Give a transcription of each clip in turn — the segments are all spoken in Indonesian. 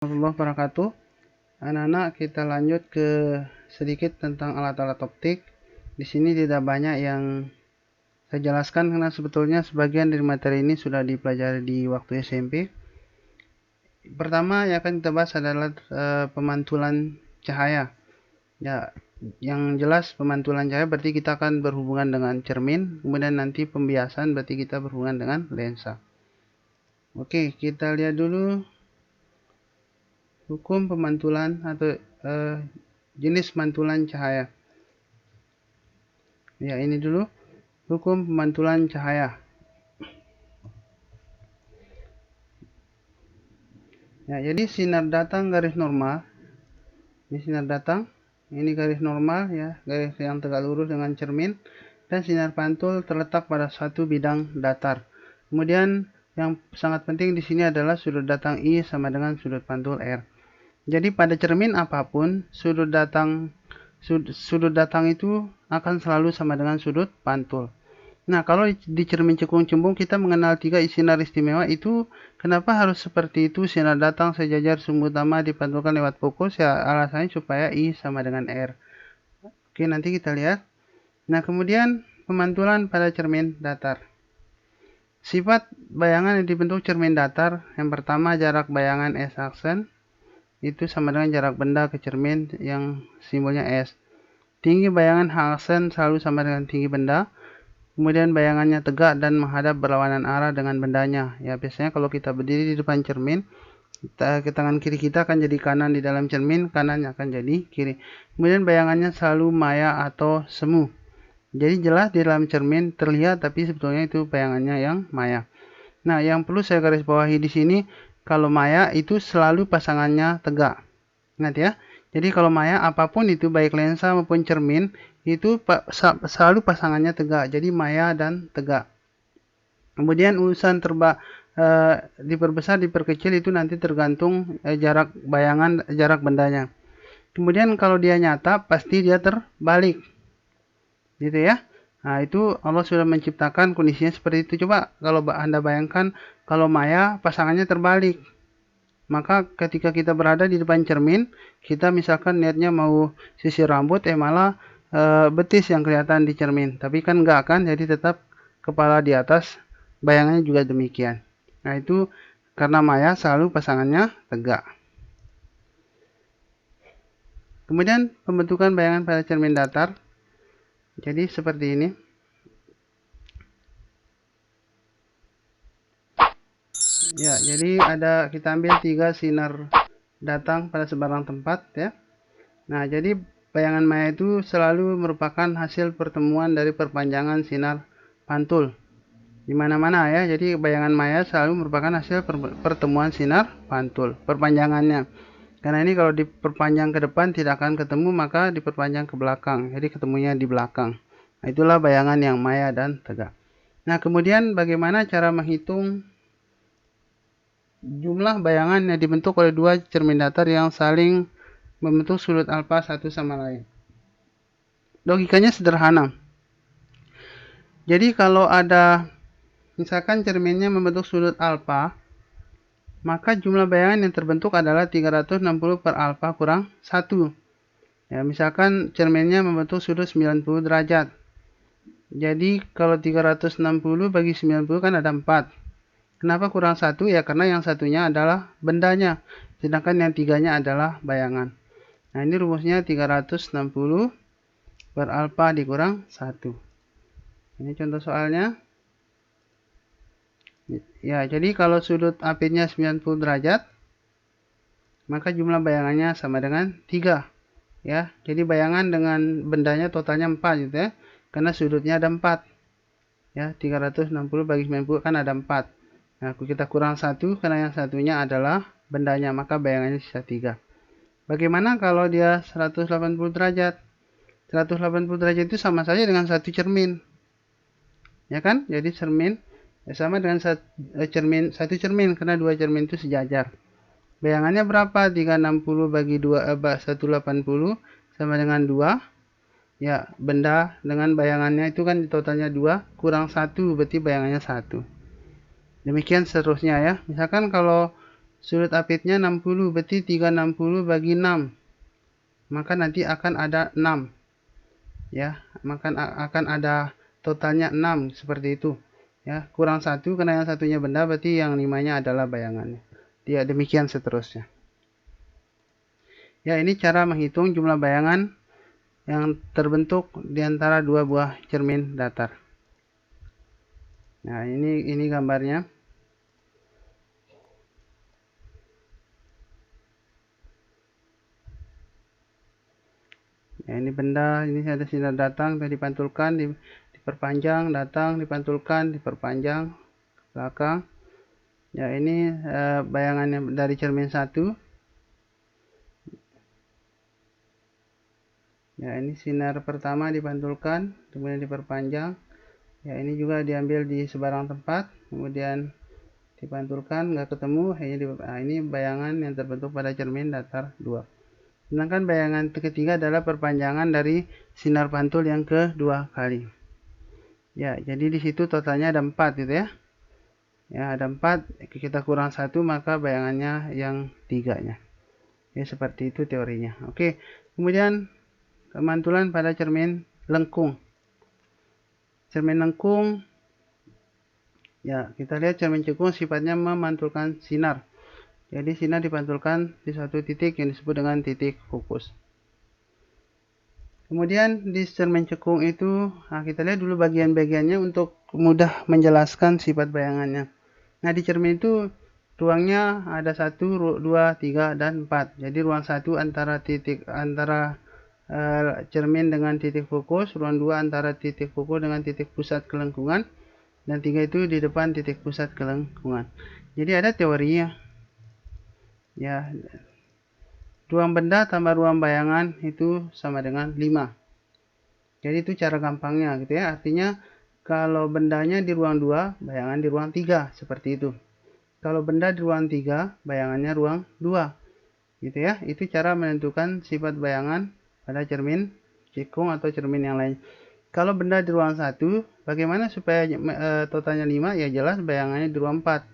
Warahmatullahi wabarakatuh. Anak-anak, kita lanjut ke sedikit tentang alat-alat optik. Di sini tidak banyak yang saya jelaskan karena sebetulnya sebagian dari materi ini sudah dipelajari di waktu SMP. Pertama yang akan kita bahas adalah pemantulan cahaya. Ya, yang jelas pemantulan cahaya berarti kita akan berhubungan dengan cermin, kemudian nanti pembiasan berarti kita berhubungan dengan lensa. Oke, kita lihat dulu hukum pemantulan atau jenis mantulan cahaya. Ya, ini dulu hukum pemantulan cahaya. Ya, jadi sinar datang garis normal. Ini sinar datang, ini garis normal ya, garis yang tegak lurus dengan cermin, dan sinar pantul terletak pada satu bidang datar. Kemudian yang sangat penting di sini adalah sudut datang I sama dengan sudut pantul R. Jadi pada cermin apapun sudut datang itu akan selalu sama dengan sudut pantul. Nah, kalau di cermin cekung cembung kita mengenal 3 sinar istimewa itu, kenapa harus seperti itu? Sinar datang sejajar sumbu utama dipantulkan lewat fokus, ya alasannya supaya I sama dengan R. Oke, nanti kita lihat. Nah, kemudian pemantulan pada cermin datar. Sifat bayangan yang dibentuk cermin datar, yang pertama jarak bayangan S aksen itu sama dengan jarak benda ke cermin yang simbolnya S. Tinggi bayangan H aksen selalu sama dengan tinggi benda. Kemudian bayangannya tegak dan menghadap berlawanan arah dengan bendanya. Ya, biasanya kalau kita berdiri di depan cermin, tangan kiri kita akan jadi kanan di dalam cermin, kanannya akan jadi kiri. Kemudian bayangannya selalu maya atau semu. Jadi jelas di dalam cermin terlihat, tapi sebetulnya itu bayangannya yang maya. Nah, yang perlu saya garis bawahi di sini, kalau maya itu selalu pasangannya tegak. Ingat ya. Jadi kalau maya apapun itu baik lensa maupun cermin itu selalu pasangannya tegak. Jadi maya dan tegak. Kemudian urusan diperbesar diperkecil itu nanti tergantung jarak bayangan, jarak bendanya. Kemudian kalau dia nyata pasti dia terbalik. Gitu ya. Nah, itu Allah sudah menciptakan kondisinya seperti itu. Coba kalau Anda bayangkan kalau maya pasangannya terbalik. Maka ketika kita berada di depan cermin, kita misalkan niatnya mau sisir rambut, malah betis yang kelihatan di cermin. Tapi kan enggak kan, jadi tetap kepala di atas, bayangannya juga demikian. Nah, itu karena maya selalu pasangannya tegak. Kemudian pembentukan bayangan pada cermin datar. Jadi seperti ini. Ya, jadi kita ambil 3 sinar datang pada sebarang tempat ya. Nah, jadi bayangan maya itu selalu merupakan hasil pertemuan dari perpanjangan sinar pantul. Di mana-mana ya, jadi bayangan maya selalu merupakan hasil pertemuan sinar pantul, perpanjangannya. Karena ini kalau diperpanjang ke depan tidak akan ketemu, maka diperpanjang ke belakang. Jadi ketemunya di belakang. Nah, itulah bayangan yang maya dan tegak. Nah, kemudian bagaimana cara menghitung jumlah bayangan yang dibentuk oleh dua cermin datar yang saling membentuk sudut alfa satu sama lain? Logikanya sederhana. Jadi kalau ada misalkan cerminnya membentuk sudut alfa, maka jumlah bayangan yang terbentuk adalah 360 per alfa kurang 1. Ya, misalkan cerminnya membentuk sudut 90 derajat. Jadi kalau 360 bagi 90 kan ada 4. Kenapa kurang 1? Ya karena yang satunya adalah bendanya, sedangkan yang tiganya adalah bayangan. Nah, ini rumusnya 360 per alfa dikurang 1. Ini contoh soalnya. Ya, jadi kalau sudut AP-nya 90 derajat, maka jumlah bayangannya sama dengan 3. Ya, jadi bayangan dengan bendanya totalnya 4 gitu ya. Karena sudutnya ada 4. Ya, 360 bagi 90 kan ada 4. Nah, kita kurang 1 karena yang satunya adalah bendanya, maka bayangannya sisa 3. Bagaimana kalau dia 180 derajat? 180 derajat itu sama saja dengan satu cermin. Ya kan? Jadi cermin sama dengan satu cermin karena dua cermin itu sejajar. Bayangannya berapa? 360 bagi 180 sama dengan 2. Ya, benda dengan bayangannya itu kan totalnya 2 kurang 1 berarti bayangannya 1. Demikian seterusnya ya. Misalkan kalau sudut apitnya 60, berarti 360 bagi 6. Maka nanti akan ada 6. Ya, maka akan ada totalnya 6 seperti itu. Ya, kurang 1 karena yang satunya benda, berarti yang 5-nya adalah bayangannya. Ya, demikian seterusnya. Ya, ini cara menghitung jumlah bayangan yang terbentuk di antara dua buah cermin datar. Nah, ini gambarnya. Ya, ini benda, ini ada sinar datang, dipantulkan, diperpanjang, datang, dipantulkan, diperpanjang, belakang. Ya, ini bayangannya dari cermin 1. Ya, ini sinar pertama dipantulkan, kemudian diperpanjang. Ya, ini juga diambil di sebarang tempat, kemudian dipantulkan, nggak ketemu, ini bayangan yang terbentuk pada cermin datar 2. Sedangkan bayangan ketiga adalah perpanjangan dari sinar pantul yang kedua kali. Ya, jadi di situ totalnya ada 4 gitu ya. Ya, ada 4, kita kurang 1, maka bayangannya yang 3-nya. Ya, seperti itu teorinya. Oke, kemudian pemantulan pada cermin lengkung. Cermin lengkung, ya kita lihat cermin cekung sifatnya memantulkan sinar. Jadi sinar dipantulkan di suatu titik yang disebut dengan titik fokus. Kemudian di cermin cekung itu, kita lihat dulu bagian-bagiannya untuk mudah menjelaskan sifat bayangannya. Nah, di cermin itu ruangnya ada 1, 2, 3, dan 4. Jadi ruang 1 antara cermin dengan titik fokus, ruang 2 antara titik fokus dengan titik pusat kelengkungan, dan 3 itu di depan titik pusat kelengkungan. Jadi ada teorinya. Ya, ruang benda tambah ruang bayangan itu sama dengan 5. Jadi itu cara gampangnya gitu ya. Artinya kalau bendanya di ruang 2, bayangan di ruang 3, seperti itu. Kalau benda di ruang 3, bayangannya ruang 2. Gitu ya. Itu cara menentukan sifat bayangan pada cermin cekung atau cermin yang lain. Kalau benda di ruang 1, bagaimana supaya totalnya 5? Ya jelas bayangannya di ruang 4.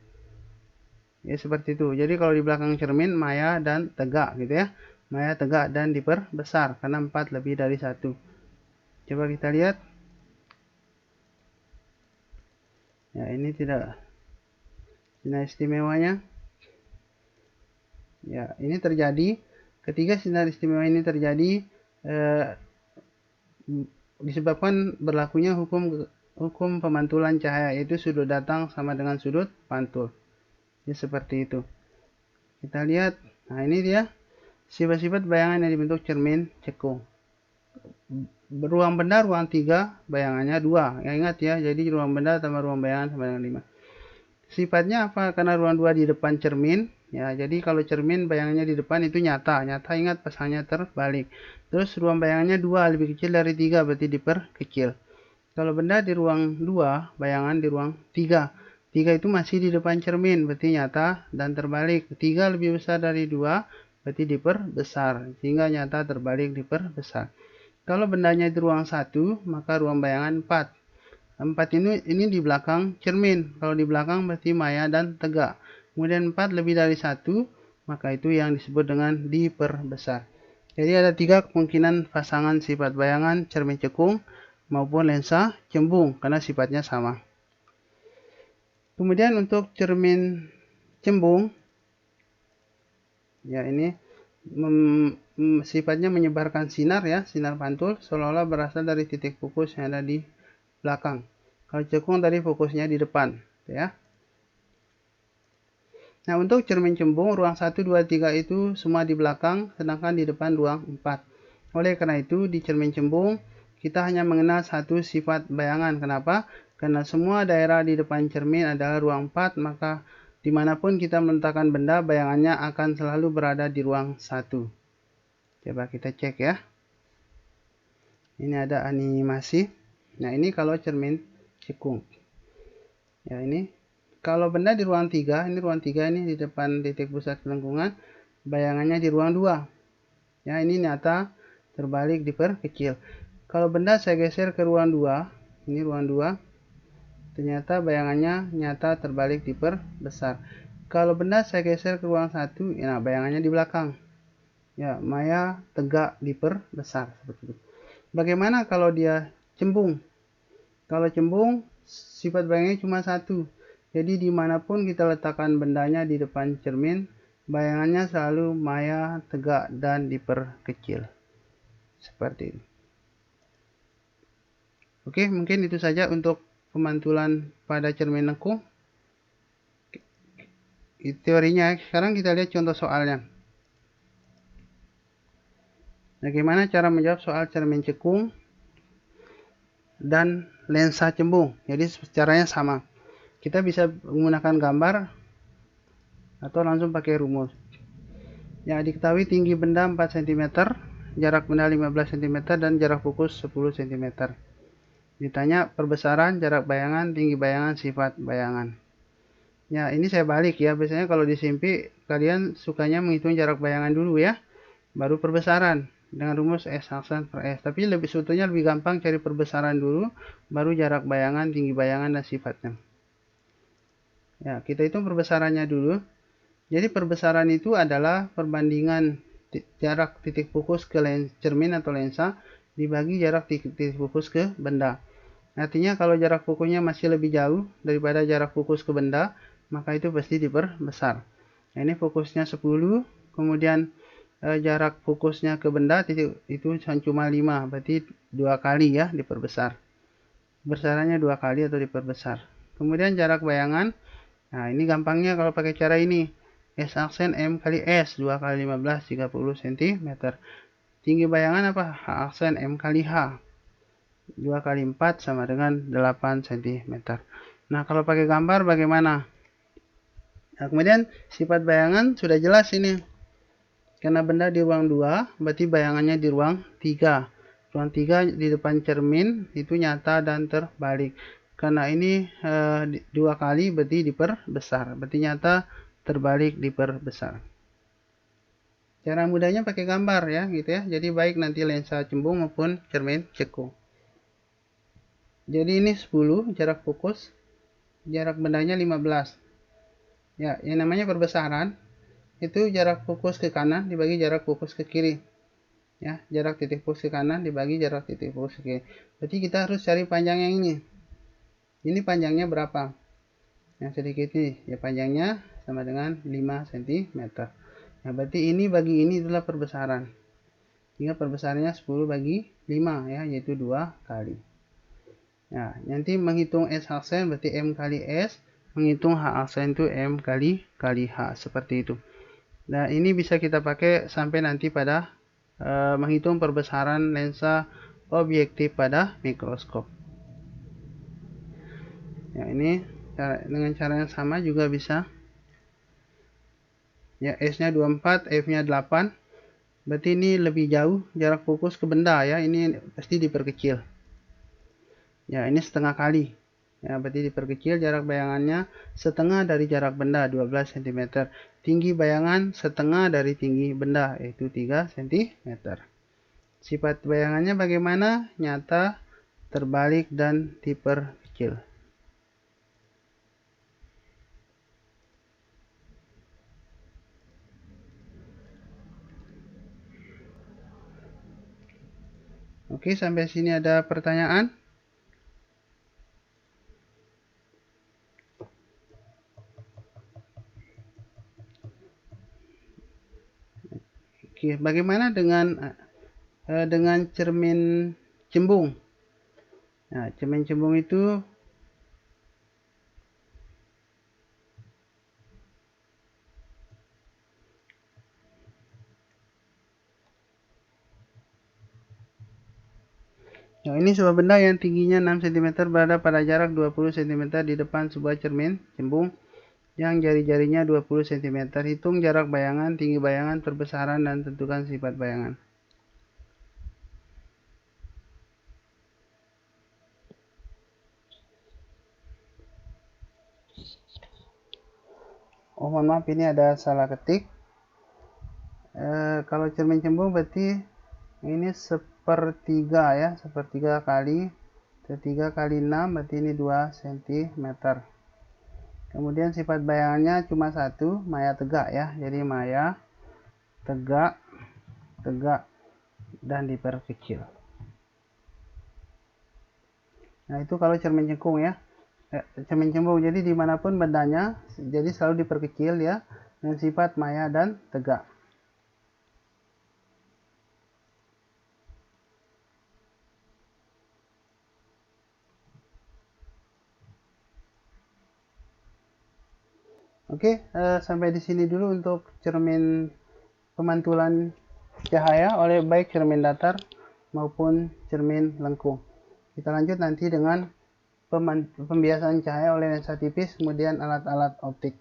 Ya seperti itu. Jadi kalau di belakang cermin maya dan tegak gitu ya. Maya, tegak, dan diperbesar karena 4 lebih dari 1. Coba kita lihat. Ya, ini tidak sinar istimewanya. Ya, ini terjadi ketika sinar istimewa ini terjadi disebabkan berlakunya hukum pemantulan cahaya, yaitu sudut datang sama dengan sudut pantul. Ya, seperti itu. Kita lihat. Nah, ini dia sifat-sifat bayangan yang dibentuk cermin cekung. Ruang benda ruang 3, bayangannya 2. Ya, ingat ya, jadi ruang benda tambah ruang bayangan sama dengan 5. Sifatnya apa? Karena ruang 2 di depan cermin. Ya, jadi kalau cermin bayangannya di depan itu nyata. Nyata, ingat pasangnya terbalik. Terus ruang bayangannya 2 lebih kecil dari 3, berarti diperkecil. Kalau benda di ruang 2, bayangan di ruang 3. 3 itu masih di depan cermin, berarti nyata, dan terbalik. 3 lebih besar dari 2, berarti diperbesar. Sehingga nyata, terbalik, diperbesar. Kalau bendanya di ruang 1, maka ruang bayangan 4. 4 ini di belakang cermin. Kalau di belakang berarti maya dan tegak. Kemudian 4 lebih dari 1, maka itu yang disebut dengan diperbesar. Jadi ada 3 kemungkinan pasangan sifat bayangan cermin cekung maupun lensa cembung karena sifatnya sama. Kemudian untuk cermin cembung, ya ini sifatnya menyebarkan sinar ya, sinar pantul seolah-olah berasal dari titik fokus yang ada di belakang. Kalau cekung tadi fokusnya di depan, ya. Nah, untuk cermin cembung ruang 1, 2, 3 itu semua di belakang, sedangkan di depan ruang 4. Oleh karena itu, di cermin cembung kita hanya mengenal satu sifat bayangan. Kenapa? Karena semua daerah di depan cermin adalah ruang 4, maka dimanapun kita meletakkan benda, bayangannya akan selalu berada di ruang 1. Coba kita cek ya. Ini ada animasi. Nah, ini kalau cermin cekung. Ya, ini kalau benda di ruang 3, ini ruang 3 ini di depan titik pusat kelengkungan, bayangannya di ruang 2. Ya, ini nyata, terbalik, diperkecil. Kalau benda saya geser ke ruang 2, ini ruang 2, ternyata bayangannya nyata, terbalik, diperbesar. kalau benda saya geser ke ruang 1, nah bayangannya di belakang. Ya, maya tegak diperbesar seperti itu. Bagaimana kalau dia cembung? Kalau cembung, sifat bayangannya cuma satu. Jadi dimanapun kita letakkan bendanya di depan cermin, bayangannya selalu maya tegak dan diperkecil. Seperti itu. Oke, mungkin itu saja untuk pemantulan pada cermin lekung. Itu teorinya. Sekarang kita lihat contoh soalnya. Bagaimana cara menjawab soal cermin cekung dan lensa cembung? Jadi caranya sama. Kita bisa menggunakan gambar atau langsung pakai rumus. Yang diketahui tinggi benda 4 cm, jarak benda 15 cm, dan jarak fokus 10 cm. Ditanya perbesaran, jarak bayangan, tinggi bayangan, sifat bayangan. Ya, ini saya balik ya. Biasanya kalau di SIMPI, kalian sukanya menghitung jarak bayangan dulu ya. Baru perbesaran dengan rumus S aksen per S. Tapi sebetulnya lebih gampang cari perbesaran dulu, baru jarak bayangan, tinggi bayangan, dan sifatnya. Ya, kita hitung perbesarannya dulu. Jadi perbesaran itu adalah perbandingan jarak titik fokus ke cermin atau lensa dibagi jarak titik fokus ke benda. Artinya kalau jarak fokusnya masih lebih jauh daripada jarak fokus ke benda, maka itu pasti diperbesar. Nah, ini fokusnya 10, kemudian jarak fokusnya ke benda titik itu cuma 5, berarti 2 kali ya diperbesar. Besarannya 2 kali atau diperbesar. Kemudian jarak bayangan, nah ini gampangnya kalau pakai cara ini. S aksen M kali S, 2 kali 15, 30 cm. Tinggi bayangan apa? H aksen M kali H, 2 kali 4 sama dengan 8 cm. Nah, kalau pakai gambar bagaimana? Nah, kemudian sifat bayangan sudah jelas ini. Karena benda di ruang 2, berarti bayangannya di ruang 3. Ruang 3 di depan cermin itu nyata dan terbalik. Karena ini 2 kali berarti diperbesar. Berarti nyata, terbalik, diperbesar. Cara mudahnya pakai gambar ya, gitu ya. Jadi baik nanti lensa cembung maupun cermin cekung. Jadi ini 10 jarak fokus, jarak bendanya 15. Ya, yang namanya perbesaran itu jarak fokus ke kanan dibagi jarak fokus ke kiri. Ya, jarak titik fokus ke kanan dibagi jarak titik fokus ke kiri. Berarti kita harus cari panjang yang ini. Ini panjangnya berapa? Yang sedikit ini, ya panjangnya sama dengan 5 cm. Nah, berarti ini bagi ini adalah perbesaran. Sehingga perbesarannya 10 bagi 5 ya, yaitu 2 kali. Nah, nanti menghitung S aksen berarti M kali S, menghitung H aksen itu M kali H, seperti itu. Nah, ini bisa kita pakai sampai nanti pada menghitung perbesaran lensa objektif pada mikroskop. Ya, ini dengan cara yang sama juga bisa. Ya, S-nya 24, F-nya 8. Berarti ini lebih jauh jarak fokus ke benda ya. Ini pasti diperkecil. Ya, ini setengah kali. Ya, berarti diperkecil jarak bayangannya setengah dari jarak benda, 12 cm. Tinggi bayangan setengah dari tinggi benda, yaitu 3 cm. Sifat bayangannya bagaimana? Nyata, terbalik, dan diperkecil. Oke, sampai sini ada pertanyaan? Oke, bagaimana dengan cermin cembung? Nah, cermin cembung itu nah, ini sebuah benda yang tingginya 6 cm berada pada jarak 20 cm di depan sebuah cermin cembung yang jari-jarinya 20 cm. Hitung jarak bayangan, tinggi bayangan, perbesaran, dan tentukan sifat bayangan. Oh, mohon maaf, ini ada salah ketik. Kalau cermin cembung berarti ini sepertiga ya, sepertiga kali 6 berarti ini 2 cm. Kemudian sifat bayangannya cuma satu, maya tegak ya. Jadi maya tegak, tegak, dan diperkecil. Nah itu kalau cermin cekung ya, cermin cembung. Jadi dimanapun bendanya, jadi selalu diperkecil ya, dengan sifat maya dan tegak. Oke, sampai di sini dulu untuk cermin pemantulan cahaya oleh baik cermin datar maupun cermin lengkung. Kita lanjut nanti dengan pembiasaan cahaya oleh lensa tipis, kemudian alat-alat optik.